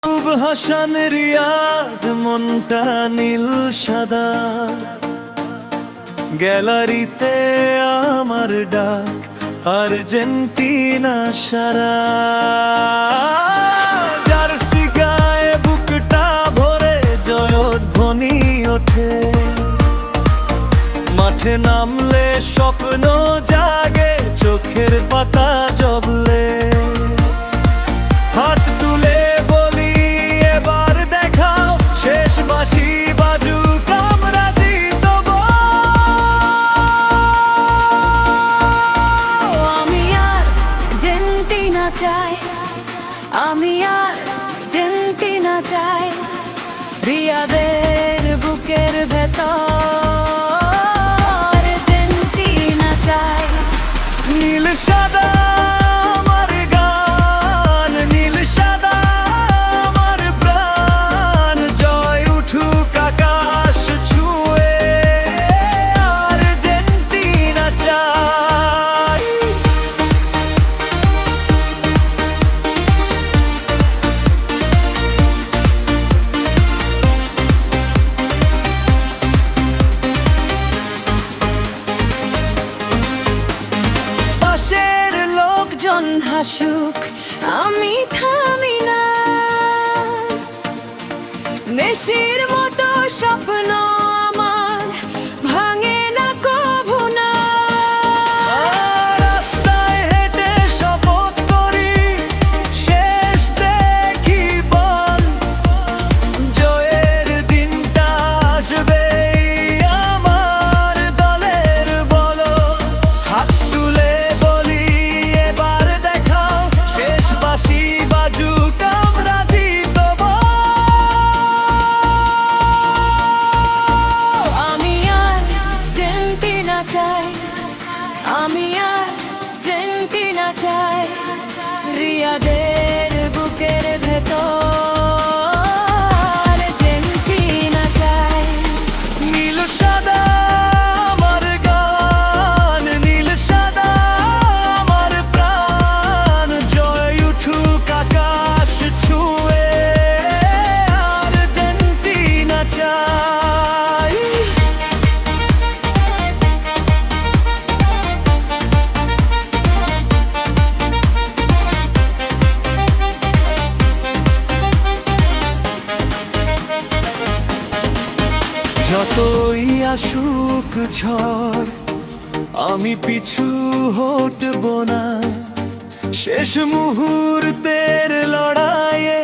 খুব হাসান রিয়াদ, মনটা নীল সাদা, গ্যালারিতে আমার ডাক আর্জেন্টিনা সারা। জার্সি গায়ে বুকটা ভরে জয়ধ্বনি ওঠে, মাঠে নামলে স্বপ্ন জাগে চোখের পাতা জবলে। হাত তুলে বলি এবার দেখাও, শেষ বাঁশি বাজুক আমরা জিতব। আমি আর্জেন্টিনা চাই, আমি আর্জেন্টিনা চাই, রিয়াদের বুকের ভেতর আর্জেন্টিনা চাই। নীল সাদা আমার গান, নীল সাদা আমার প্রাণ, জয় উঠুক আকাশ ছুঁয়ে আর্জেন্টিনা চাই। পাশের লোকজন হাসুক, আমি থামি না, মেসির মতো স্বপ্ন আমার ভাঙে না কভু না। রাস্তায় হেঁটে শপথ করি, শেষ দেখি বল, জয়ের দিনটা আসবেই আমার দলের বলো। হাত তুলে বলি এবার দেখাও, শেষ বাঁশি বাজুক আমরা জিতব। আমি আর্জেন্টিনা চাই, আমি আর্জেন্টিনা চাই, রিয়াদের বুকের ভেতর আর্জেন্টিনা চাই। নীল সাদা আমার গান, নীল সাদা আমার প্রাণ, জয় উঠুক আকাশ ছুঁয়ে আর্জেন্টিনা চাই। যতই আসুক ঝড় আমি পিছু হটব না, শেষ মুহূর্তের লড়াইয়ে